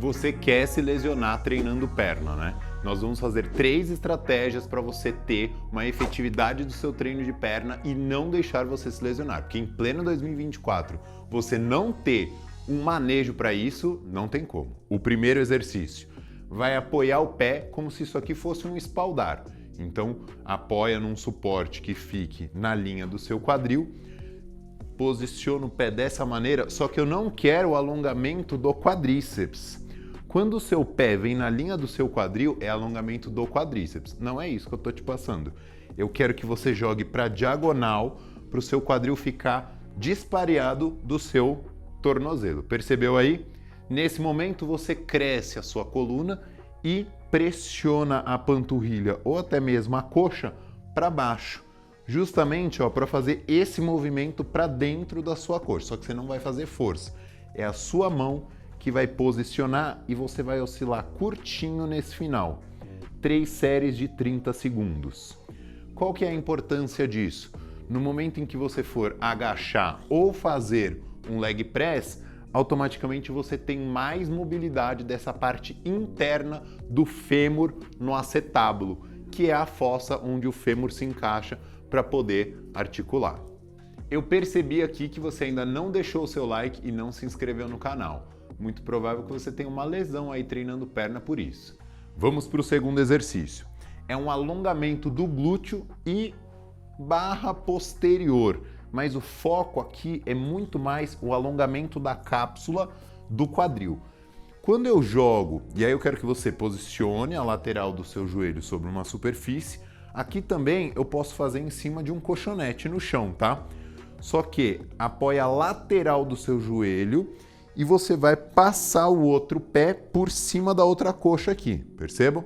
você quer se lesionar treinando perna, né? Nós vamos fazer 3 estratégias para você ter uma efetividade do seu treino de perna e não deixar você se lesionar. Porque em pleno 2024, você não ter um manejo para isso, não tem como. O primeiro exercício, vai apoiar o pé como se isso aqui fosse um espaldar. Então, apoia num suporte que fique na linha do seu quadril, posiciona o pé dessa maneira, só que eu não quero o alongamento do quadríceps. Quando o seu pé vem na linha do seu quadril, é alongamento do quadríceps. Não é isso que eu tô te passando. Eu quero que você jogue para diagonal, para o seu quadril ficar dispareado do seu tornozelo. Percebeu aí? Nesse momento você cresce a sua coluna e pressiona a panturrilha ou até mesmo a coxa para baixo. Justamente para fazer esse movimento para dentro da sua coxa. Só que você não vai fazer força. É a sua mão que vai posicionar e você vai oscilar curtinho nesse final. 3 séries de 30 segundos. Qual que é a importância disso? No momento em que você for agachar ou fazer um leg press, automaticamente você tem mais mobilidade dessa parte interna do fêmur no acetábulo, que é a fossa onde o fêmur se encaixa para poder articular. Eu percebi aqui que você ainda não deixou o seu like e não se inscreveu no canal. Muito provável que você tenha uma lesão aí treinando perna por isso. Vamos para o segundo exercício. É um alongamento do glúteo e barra posterior, mas o foco aqui é muito mais o alongamento da cápsula do quadril. Quando eu jogo, e aí eu quero que você posicione a lateral do seu joelho sobre uma superfície, aqui também eu posso fazer em cima de um colchonete no chão, tá? Só que apoia a lateral do seu joelho e você vai passar o outro pé por cima da outra coxa aqui, percebam?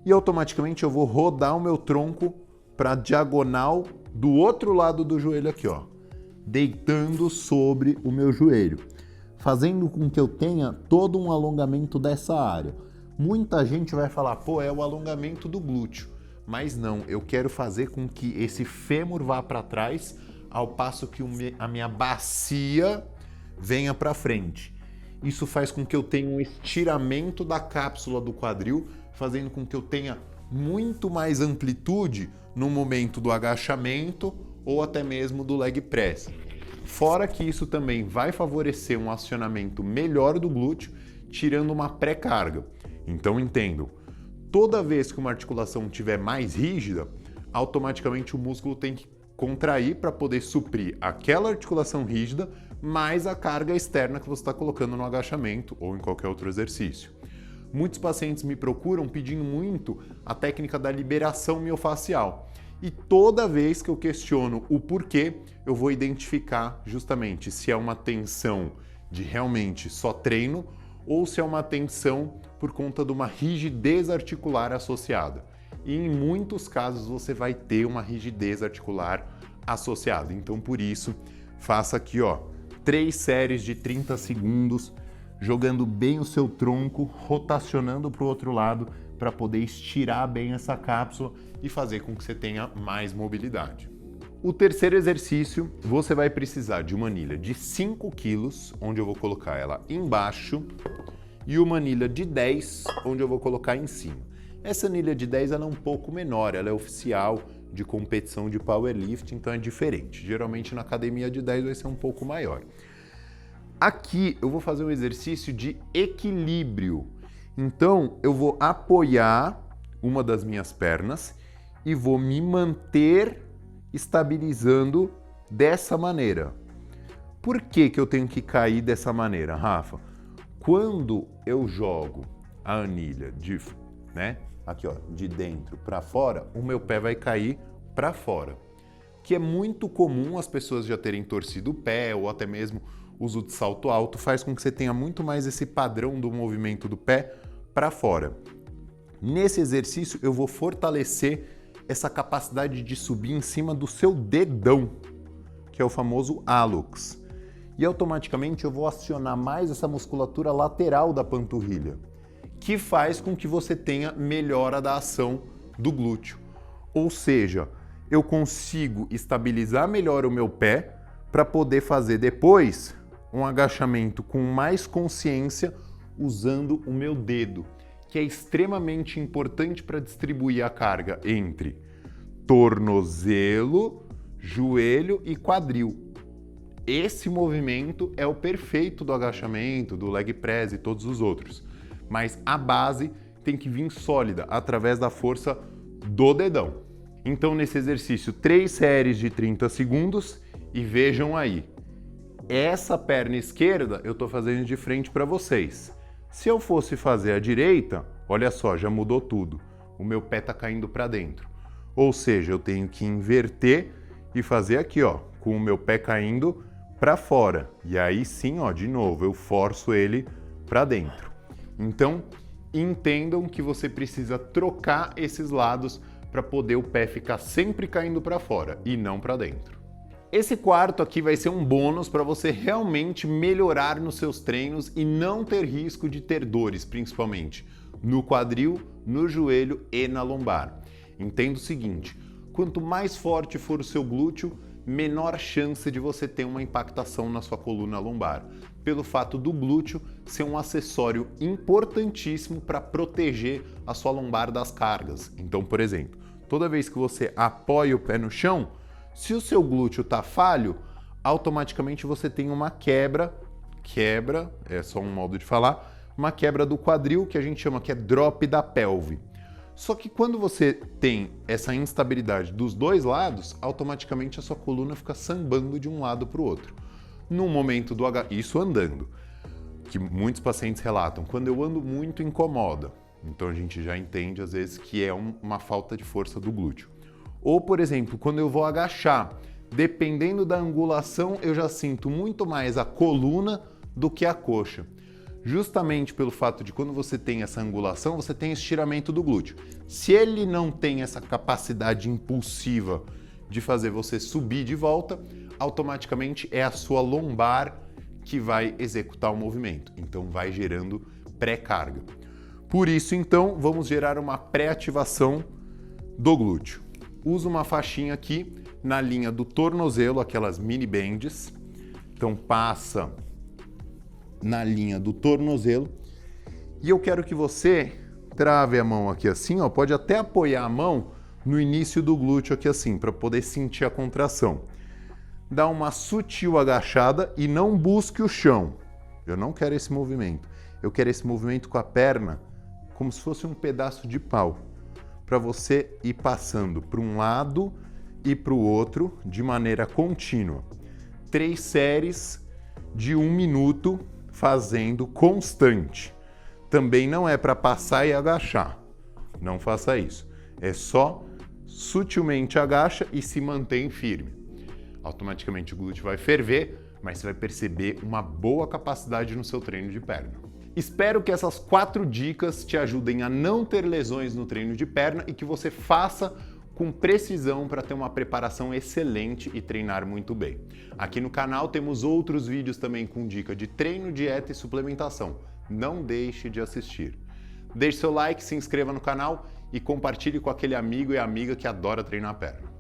E automaticamente eu vou rodar o meu tronco para a diagonal do outro lado do joelho aqui, ó, deitando sobre o meu joelho, fazendo com que eu tenha todo um alongamento dessa área. Muita gente vai falar, pô, é o alongamento do glúteo, mas não, eu quero fazer com que esse fêmur vá para trás, ao passo que a minha bacia venha para frente. Isso faz com que eu tenha um estiramento da cápsula do quadril, fazendo com que eu tenha muito mais amplitude no momento do agachamento ou até mesmo do leg press. Fora que isso também vai favorecer um acionamento melhor do glúteo, tirando uma pré-carga. Então entendam, toda vez que uma articulação estiver mais rígida, automaticamente o músculo tem que contrair para poder suprir aquela articulação rígida mais a carga externa que você está colocando no agachamento ou em qualquer outro exercício. Muitos pacientes me procuram pedindo muito a técnica da liberação miofascial. E toda vez que eu questiono o porquê, eu vou identificar justamente se é uma tensão de realmente só treino ou se é uma tensão por conta de uma rigidez articular associada. E em muitos casos você vai ter uma rigidez articular associada. Então por isso, faça aqui, ó, 3 séries de 30 segundos, jogando bem o seu tronco, rotacionando para o outro lado para poder estirar bem essa cápsula e fazer com que você tenha mais mobilidade. O terceiro exercício, você vai precisar de uma anilha de 5 quilos, onde eu vou colocar ela embaixo, e uma anilha de 10, onde eu vou colocar em cima. Essa anilha de 10 ela é um pouco menor, ela é oficial de competição de powerlifting, então é diferente. Geralmente na academia de 10 vai ser um pouco maior. Aqui eu vou fazer um exercício de equilíbrio. Então eu vou apoiar uma das minhas pernas e vou me manter estabilizando dessa maneira. Por que que eu tenho que cair dessa maneira, Rafa? Quando eu jogo a anilha aqui, ó, de dentro para fora, o meu pé vai cair para fora. Que é muito comum as pessoas já terem torcido o pé ou até mesmo uso de salto alto, faz com que você tenha muito mais esse padrão do movimento do pé para fora. Nesse exercício eu vou fortalecer essa capacidade de subir em cima do seu dedão, que é o famoso hallux. E automaticamente eu vou acionar mais essa musculatura lateral da panturrilha, que faz com que você tenha melhora da ação do glúteo. Ou seja, eu consigo estabilizar melhor o meu pé para poder fazer depois um agachamento com mais consciência, usando o meu dedo, que é extremamente importante para distribuir a carga entre tornozelo, joelho e quadril. Esse movimento é o perfeito do agachamento, do leg press e todos os outros. Mas a base tem que vir sólida, através da força do dedão. Então, nesse exercício, 3 séries de 30 segundos e vejam aí. Essa perna esquerda eu estou fazendo de frente para vocês. Se eu fosse fazer a direita, olha só, já mudou tudo. O meu pé está caindo para dentro. Ou seja, eu tenho que inverter e fazer aqui, ó, com o meu pé caindo para fora. E aí sim, ó, de novo, eu forço ele para dentro. Então, entendam que você precisa trocar esses lados para poder o pé ficar sempre caindo para fora e não para dentro. Esse quarto aqui vai ser um bônus para você realmente melhorar nos seus treinos e não ter risco de ter dores, principalmente no quadril, no joelho e na lombar. Entenda o seguinte, quanto mais forte for o seu glúteo, menor chance de você ter uma impactação na sua coluna lombar, pelo fato do glúteo ser um acessório importantíssimo para proteger a sua lombar das cargas. Então, por exemplo, toda vez que você apoia o pé no chão, se o seu glúteo está falho, automaticamente você tem uma quebra, é só um modo de falar, uma quebra do quadril, que a gente chama que é drop da pelve. Só que quando você tem essa instabilidade dos dois lados, automaticamente a sua coluna fica sambando de um lado para o outro. No momento do isso andando, que muitos pacientes relatam, quando eu ando muito incomoda. Então a gente já entende às vezes que é uma falta de força do glúteo. Ou, por exemplo, quando eu vou agachar, dependendo da angulação, eu já sinto muito mais a coluna do que a coxa. Justamente pelo fato de quando você tem essa angulação, você tem estiramento do glúteo. Se ele não tem essa capacidade impulsiva de fazer você subir de volta, automaticamente é a sua lombar que vai executar o movimento. Então vai gerando pré-carga. Por isso, então, vamos gerar uma pré-ativação do glúteo. Uso uma faixinha aqui na linha do tornozelo, aquelas mini bands. Então passa na linha do tornozelo e eu quero que você trave a mão aqui assim, ó, pode até apoiar a mão no início do glúteo aqui assim, para poder sentir a contração. Dá uma sutil agachada e não busque o chão. Eu não quero esse movimento. Eu quero esse movimento com a perna como se fosse um pedaço de pau, para você ir passando para um lado e para o outro de maneira contínua. 3 séries de 1 minuto fazendo constante. Também não é para passar e agachar. Não faça isso. É só sutilmente agacha e se mantém firme. Automaticamente o glúteo vai ferver, mas você vai perceber uma boa capacidade no seu treino de perna. Espero que essas 4 dicas te ajudem a não ter lesões no treino de perna e que você faça com precisão para ter uma preparação excelente e treinar muito bem. Aqui no canal temos outros vídeos também com dica de treino, dieta e suplementação. Não deixe de assistir. Deixe seu like, se inscreva no canal e compartilhe com aquele amigo e amiga que adora treinar a perna.